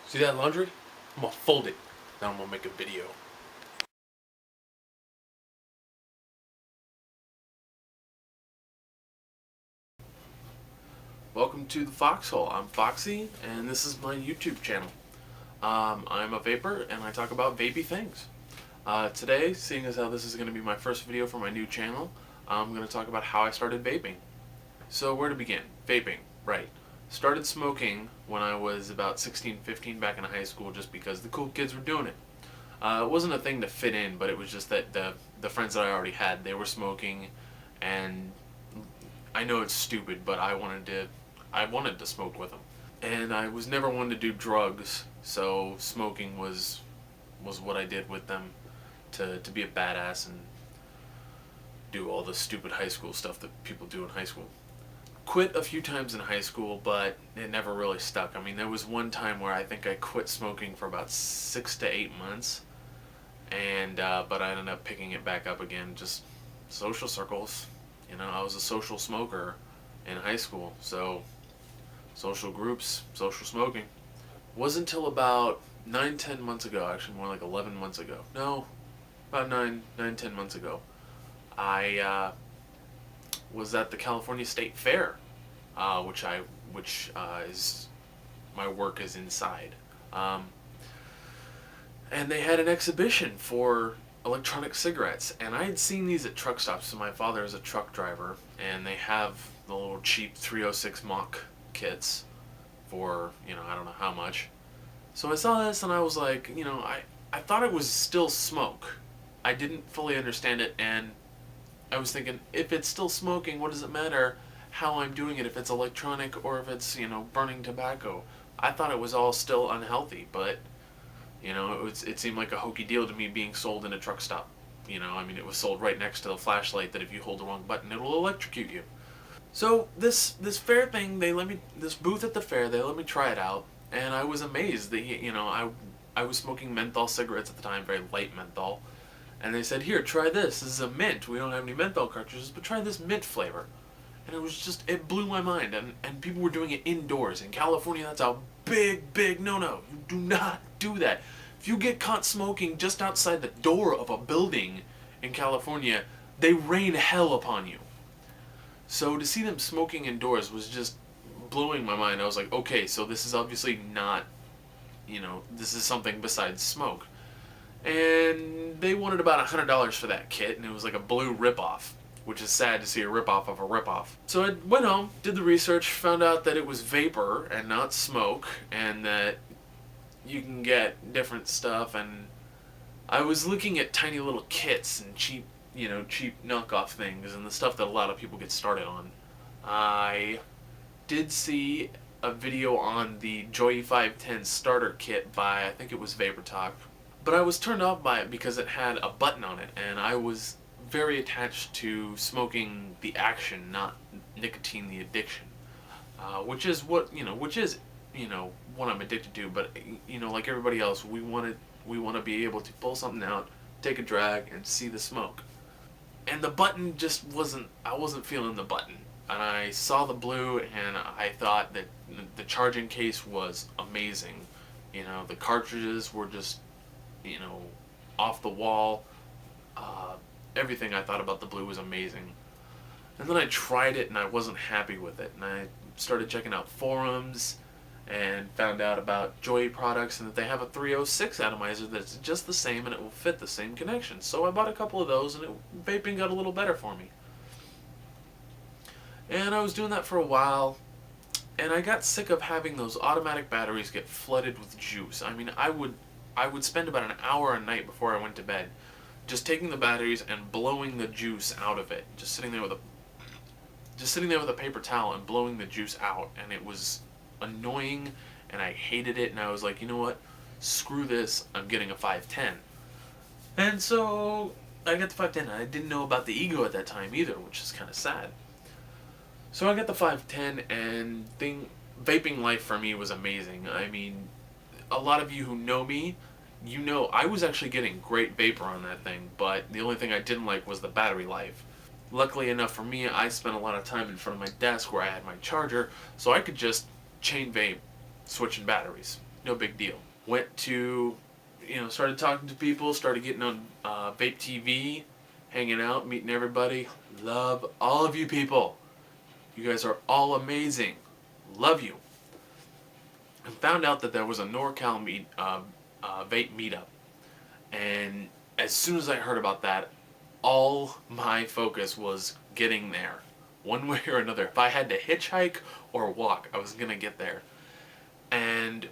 See that laundry? I'm gonna fold it. Now I'm gonna make a video. Welcome to the Foxhole. I'm Foxy, and this is my YouTube channel. I'm a vapor, and I talk about vapey things. Today, seeing as how this is going to be my first video for my new channel, I'm going to talk about how I started vaping. So where to begin? Vaping, right. Started smoking when I was about 16, 15 back in high school just because the cool kids were doing it. It wasn't a thing to fit in, but it was just that the friends that I already had, they were smoking, and I know it's stupid, but I wanted to smoke with them. And I was never one to do drugs, so smoking was what I did with them to be a badass and do all the stupid high school stuff that people do in high school. Quit a few times in high school, but it never really stuck. I mean, there was one time where I think I quit smoking for about 6 to 8 months, and but I ended up picking it back up again. Just social circles, you know. I was a social smoker in high school, so social groups, social smoking. Wasn't until about 9-10 months ago, actually more like 11 months ago. No, about 9-10 months ago, I was at the California State Fair, which is my work is inside, and they had an exhibition for electronic cigarettes, and I had seen these at truck stops. So my father is a truck driver, and they have the little cheap 306 Mach kits for, you know, I don't know how much. So I saw this and I was like, you know, I thought it was still smoke. I didn't fully understand it, and I was thinking, if it's still smoking, what does it matter how I'm doing it, if it's electronic or if it's, you know, burning tobacco? I thought it was all still unhealthy, but, you know, it seemed like a hokey deal to me being sold in a truck stop. You know, I mean, it was sold right next to the flashlight that if you hold the wrong button, it'll electrocute you. So this fair thing, this booth at the fair, they let me try it out, and I was amazed that, you know, I was smoking menthol cigarettes at the time, very light menthol, and they said, here, try this. This is a mint. We don't have any menthol cartridges, but try this mint flavor. And it was just, it blew my mind, and people were doing it indoors. In California, that's a big no-no. You do not do that. If you get caught smoking just outside the door of a building in California, they rain hell upon you. So to see them smoking indoors was just blowing my mind. I was like, okay, so this is obviously not, you know, this is something besides smoke. And they wanted about $100 for that kit, and it was like a blue ripoff, which is sad to see a ripoff of a ripoff. So I went home, did the research, found out that it was vapor and not smoke, and that you can get different stuff, and I was looking at tiny little kits and cheap knockoff things and the stuff that a lot of people get started on. I did see a video on the Joy 510 starter kit by, I think it was Vapor Talk, but I was turned off by it because it had a button on it, and I was very attached to smoking the action, not nicotine the addiction, which is what I'm addicted to. But you know, like everybody else, we want to be able to pull something out, take a drag, and see the smoke. And the button just wasn't, I wasn't feeling the button. And I saw the blue, and I thought that the charging case was amazing. You know, the cartridges were just, you know, off the wall. Everything I thought about the blue was amazing. And then I tried it, and I wasn't happy with it. And I started checking out forums, and found out about Joy products, and that they have a 306 atomizer that's just the same, and it will fit the same connection. So I bought a couple of those, and vaping got a little better for me. And I was doing that for a while, and I got sick of having those automatic batteries get flooded with juice. I mean, I would spend about an hour a night before I went to bed just taking the batteries and blowing the juice out of it. Just sitting there with a paper towel and blowing the juice out, and it was annoying, and I hated it, and I was like, you know what, screw this, I'm getting a 510. And so I got the 510. I didn't know about the Ego at that time either, which is kind of sad. So I got the 510, and vaping life for me was amazing. I mean, a lot of you who know me, you know I was actually getting great vapor on that thing, but the only thing I didn't like was the battery life. Luckily enough for me, I spent a lot of time in front of my desk where I had my charger, so I could just chain vape switching batteries. no big deal. Went to, started talking to people, started getting on Vape TV, hanging out, meeting everybody. Love all of you people. You guys are all amazing. Love you. And found out that there was a NorCal vape meetup. And as soon as I heard about that, all my focus was getting there. One way or another. If I had to hitchhike or walk, I was going to get there. And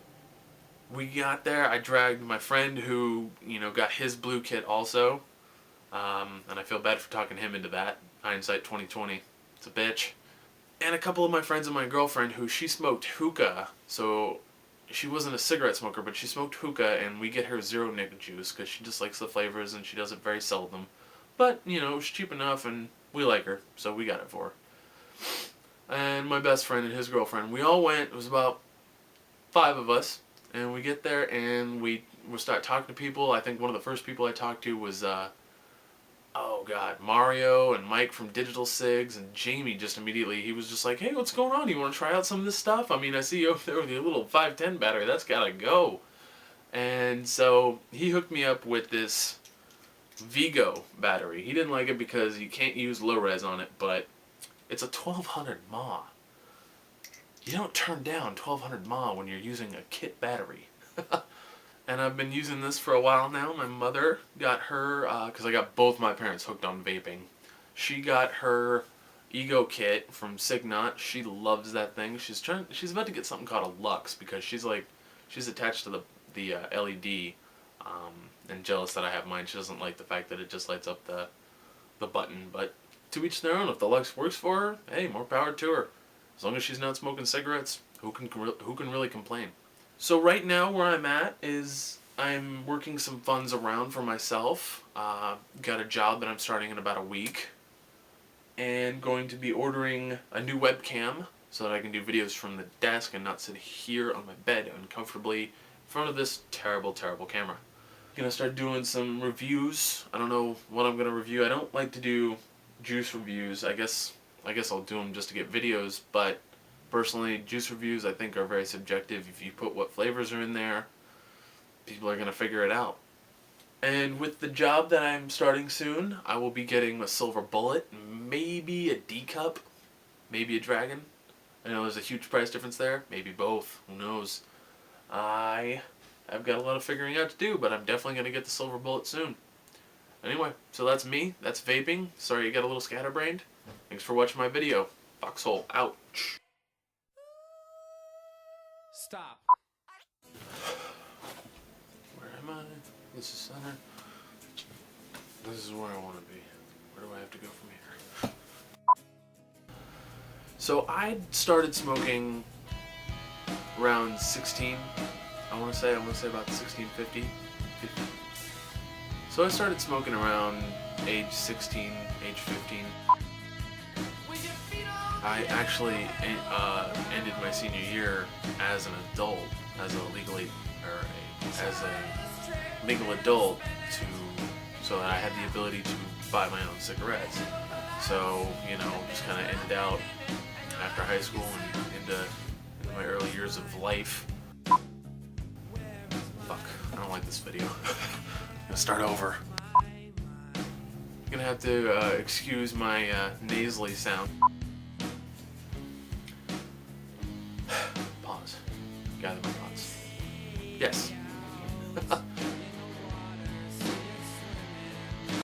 we got there. I dragged my friend who, got his blue kit also. And I feel bad for talking him into that. Hindsight 2020. It's a bitch. And a couple of my friends and my girlfriend who she smoked hookah. So she wasn't a cigarette smoker, but she smoked hookah, and we get her zero nicotine juice because she just likes the flavors and she does it very seldom. But, it was cheap enough and we like her, so we got it for her. And my best friend and his girlfriend, we all went. It was about 5 of us. And we get there and we start talking to people. I think one of the first people I talked to was, Mario and Mike from Digital Cigs, and Jamie just immediately, he was just like, hey, what's going on? You want to try out some of this stuff? I mean, I see you over there with your little 510 battery. That's gotta go. And so he hooked me up with this Vigo battery. He didn't like it because you can't use low res on it, but it's a 1200 mAh. You don't turn down 1200 mAh when you're using a kit battery. And I've been using this for a while now. My mother got her, because I got both my parents hooked on vaping. She got her Ego kit from Signot. She loves that thing. She's about to get something called a Lux because she's attached to the LED, and jealous that I have mine. She doesn't like the fact that it just lights up the button. But to each their own. If the Lux works for her, hey, more power to her. As long as she's not smoking cigarettes, who can really complain? So right now where I'm at is I'm working some funds around for myself. Got a job that I'm starting in about a week. And going to be ordering a new webcam so that I can do videos from the desk and not sit here on my bed uncomfortably in front of this terrible, terrible camera. Gonna start doing some reviews. I don't know what I'm gonna review. I don't like to do juice reviews. I guess I'll do them just to get videos, but personally, juice reviews I think are very subjective. If you put what flavors are in there, people are going to figure it out. And with the job that I'm starting soon, I will be getting a silver bullet, maybe a D cup, maybe a dragon. I know there's a huge price difference there. Maybe both. Who knows? I've got a lot of figuring out to do, but I'm definitely going to get the silver bullet soon. Anyway, so that's me. That's vaping. Sorry you got a little scatterbrained. Thanks for watching my video. Foxhole out. Stop. Where am I? This is center. This is where I want to be. Where do I have to go from here? So I started smoking around 16. I want to say about 16, 15. So I started smoking around age 16, age 15. I actually ended my senior year as an adult, as a legal adult, so that I had the ability to buy my own cigarettes. So just kind of ended out after high school and into my early years of life. Fuck, I don't like this video. I'm gonna start over. I'm gonna have to excuse my nasally sound. Pause. Gather my thoughts. Yes.